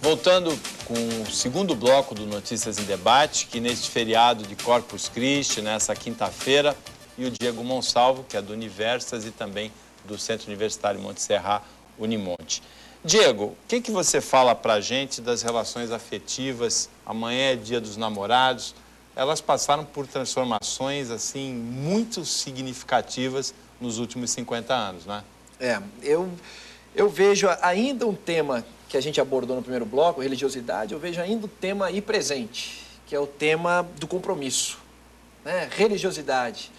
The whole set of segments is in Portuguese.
Voltando com o segundo bloco do Notícias em Debate, que neste feriado de Corpus Christi, nessa quinta-feira, e o Diego Monsalvo, que é do Universas e também do Centro Universitário Monte Serra, Unimonte. Diego, o que você fala para a gente das relações afetivas? Amanhã é Dia dos Namorados. Elas passaram por transformações, assim, muito significativas nos últimos 50 anos, né? Eu vejo ainda um tema que a gente abordou no primeiro bloco, religiosidade, eu vejo ainda o tema aí presente, que é o tema do compromisso, né? Religiosidade.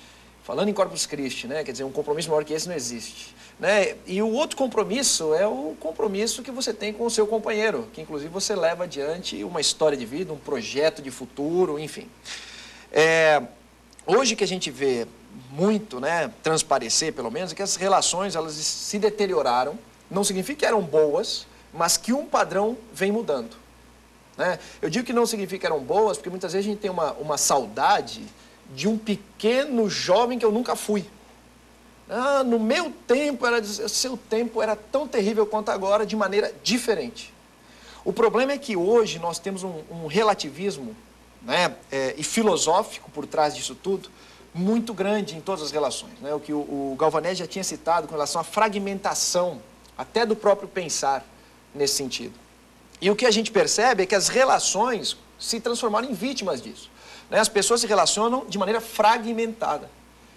Falando em Corpus Christi, né? Quer dizer, um compromisso maior que esse não existe. Né? E o outro compromisso é o compromisso que você tem com o seu companheiro, que inclusive você leva adiante uma história de vida, um projeto de futuro, enfim. Hoje que a gente vê muito, né, transparecer pelo menos, é que as relações elas se deterioraram, não significa que eram boas, mas que um padrão vem mudando. Né? Eu digo que não significa que eram boas, porque muitas vezes a gente tem uma saudade de um pequeno jovem que eu nunca fui. Ah, no meu tempo, seu tempo era tão terrível quanto agora, de maneira diferente. O problema é que hoje nós temos um relativismo, né, e filosófico por trás disso tudo, muito grande em todas as relações. Né? O que o Galvanese já tinha citado com relação à fragmentação, até do próprio pensar nesse sentido. E o que a gente percebe é que as relações se transformaram em vítimas disso. Né? As pessoas se relacionam de maneira fragmentada.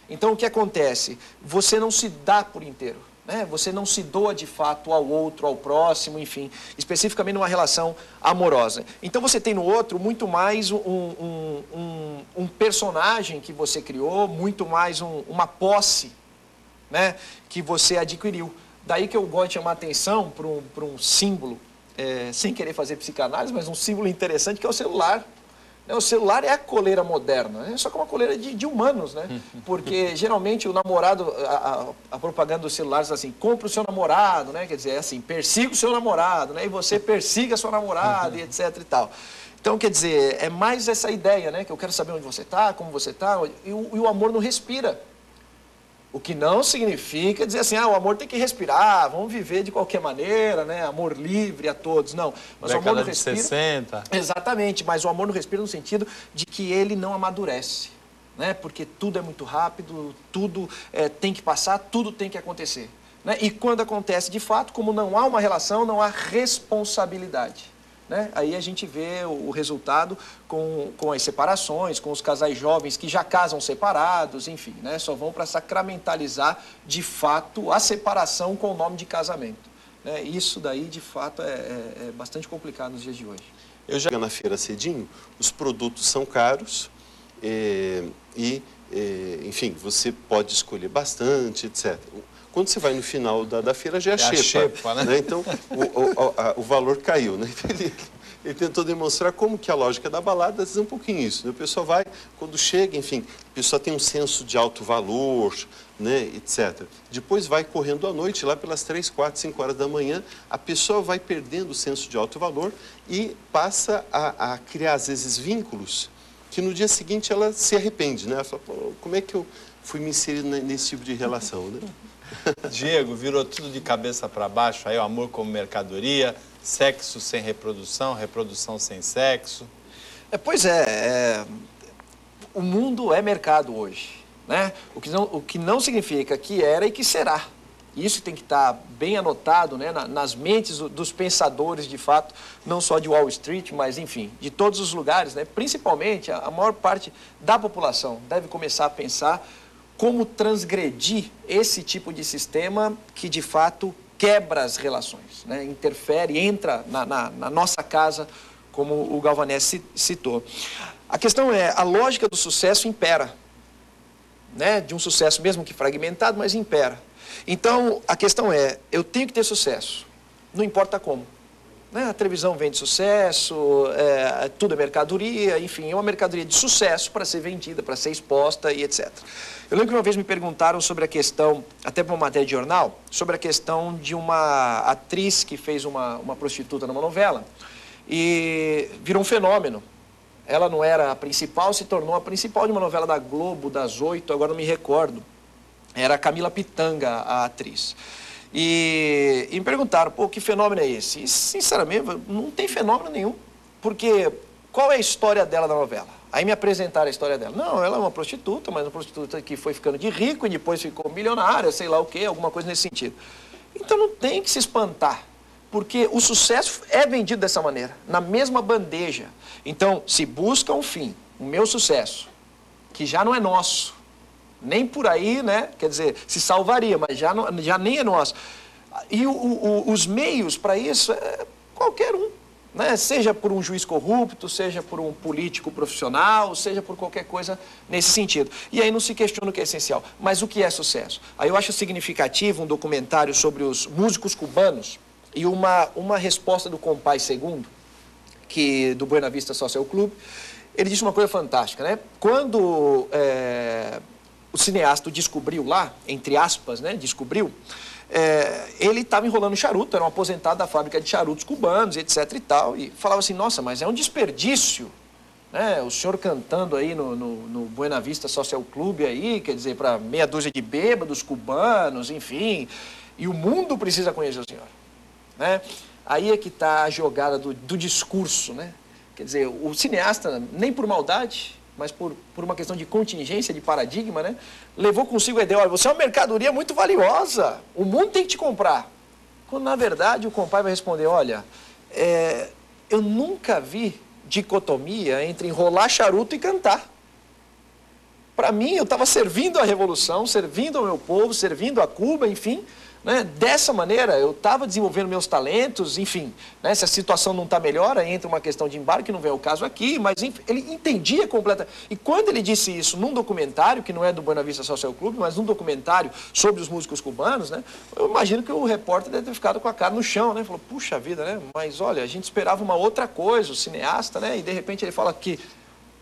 Então, o que acontece? Você não se dá por inteiro, né? Você não se doa de fato ao outro, ao próximo, enfim, especificamente numa relação amorosa. Então, você tem no outro muito mais um personagem que você criou, muito mais uma posse, né, que você adquiriu. Daí que eu gosto de chamar a atenção para um símbolo, sem querer fazer psicanálise, mas um símbolo interessante, que é o celular. O celular é a coleira moderna, né? Só que é uma coleira de humanos, né? Porque geralmente o namorado, a propaganda dos celulares diz assim, compre o seu namorado, né? Quer dizer, é assim, persiga o seu namorado, né? E você persiga a sua namorada, e etc e tal. Então, quer dizer, é mais essa ideia, né? Que eu quero saber onde você está, como você está, e o amor não respira. O que não significa dizer assim, o amor tem que respirar, vamos viver de qualquer maneira, né? Amor livre a todos, não. Mas o amor não respira. 60. Exatamente, mas o amor não respira no sentido de que ele não amadurece, né? Porque tudo é muito rápido, tudo tem que passar, tudo tem que acontecer. Né? E quando acontece de fato, como não há uma relação, não há responsabilidade. Né? Aí a gente vê o resultado com as separações, com os casais jovens que já casam separados, enfim, né? Só vão para sacramentalizar de fato a separação com o nome de casamento. Né? Isso daí de fato é bastante complicado nos dias de hoje. Eu já na feira cedinho, os produtos são caros enfim, você pode escolher bastante, etc. Quando você vai no final da feira, já é a xepa, né? Então, o valor caiu, né? Ele tentou demonstrar como que a lógica da balada diz um pouquinho isso, né? O pessoal vai, quando chega, enfim, o pessoal tem um senso de alto valor, né, etc. Depois vai correndo à noite, lá pelas 3, 4, 5 horas da manhã, a pessoa vai perdendo o senso de alto valor e passa a criar, às vezes, vínculos que no dia seguinte ela se arrepende, né? Ela fala, pô, como é que eu fui me inserir nesse tipo de relação, né? Diego, virou tudo de cabeça para baixo, aí o amor como mercadoria, sexo sem reprodução, reprodução sem sexo. Pois o mundo é mercado hoje, né? O que não significa que era e que será. Isso tem que estar bem anotado, né, nas mentes dos pensadores, de fato, não só de Wall Street, mas, enfim, de todos os lugares, né? Principalmente, a maior parte da população deve começar a pensar como transgredir esse tipo de sistema que, de fato, quebra as relações, né? Interfere, entra na nossa casa, como o Galvanese citou. A questão é, a lógica do sucesso impera, né? De um sucesso mesmo que fragmentado, mas impera. Então, a questão é, eu tenho que ter sucesso, não importa como. Né? A televisão vende sucesso, tudo é mercadoria, enfim, é uma mercadoria de sucesso para ser vendida, para ser exposta e etc. Eu lembro que uma vez me perguntaram sobre a questão, até para uma matéria de jornal, sobre a questão de uma atriz que fez uma prostituta numa novela e virou um fenômeno. Ela não era a principal, se tornou a principal de uma novela da Globo, das 8, agora não me recordo. Era a Camila Pitanga, a atriz. E me perguntaram, pô, que fenômeno é esse? E, sinceramente, não tem fenômeno nenhum. Porque qual é a história dela na novela? Aí me apresentaram a história dela. Não, ela é uma prostituta, mas uma prostituta que foi ficando de rico e depois ficou milionária, sei lá o quê, alguma coisa nesse sentido. Então não tem que se espantar, porque o sucesso é vendido dessa maneira, na mesma bandeja. Então, se busca um fim, o meu sucesso, que já não é nosso, nem por aí, né? Quer dizer, se salvaria, mas já nem é nosso. E os meios para isso é qualquer um, né? Seja por um juiz corrupto, seja por um político profissional, seja por qualquer coisa nesse sentido. E aí não se questiona o que é essencial. Mas o que é sucesso? Aí eu acho significativo um documentário sobre os músicos cubanos e uma resposta do Compay II, do Buena Vista Social Club. Ele disse uma coisa fantástica, né? Quando o cineasta descobriu lá, entre aspas, né, descobriu, ele estava enrolando charuto, era um aposentado da fábrica de charutos cubanos, etc e tal, e falava assim, nossa, mas é um desperdício, né, o senhor cantando aí no Buena Vista Social Club aí, quer dizer, para meia dúzia de bêbados cubanos, enfim, e o mundo precisa conhecer o senhor, né? Aí é que está a jogada do discurso, né? Quer dizer, o cineasta, nem por maldade, mas por uma questão de contingência, de paradigma, né? Levou consigo a ideia, olha, você é uma mercadoria muito valiosa, o mundo tem que te comprar. Quando, na verdade, o Compay vai responder, olha, eu nunca vi dicotomia entre enrolar charuto e cantar. Para mim, eu estava servindo a revolução, servindo ao meu povo, servindo a Cuba, enfim, né? Dessa maneira, eu estava desenvolvendo meus talentos, enfim, né? Se a situação não está melhor, aí entra uma questão de embarque, que não vem ao caso aqui, mas enfim, ele entendia completamente. E quando ele disse isso num documentário, que não é do Buena Vista Social Club, mas num documentário sobre os músicos cubanos, né? Eu imagino que o repórter deve ter ficado com a cara no chão, né? Falou, puxa vida, né? Mas olha, a gente esperava uma outra coisa, o cineasta, né? E de repente ele fala que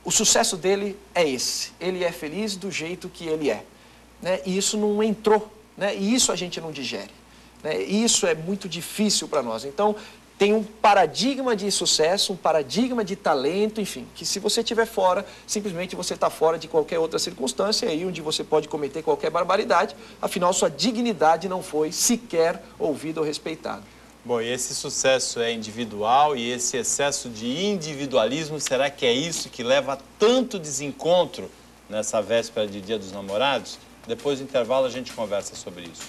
o sucesso dele é esse, ele é feliz do jeito que ele é, né? E isso não entrou, né? E isso a gente não digere, né? E isso é muito difícil para nós. Então, tem um paradigma de sucesso, um paradigma de talento, enfim, que se você estiver fora, simplesmente você está fora de qualquer outra circunstância, aí onde você pode cometer qualquer barbaridade, afinal sua dignidade não foi sequer ouvida ou respeitada. Bom, e esse sucesso é individual e esse excesso de individualismo, será que é isso que leva a tanto desencontro nessa véspera de Dia dos Namorados? Depois do intervalo a gente conversa sobre isso.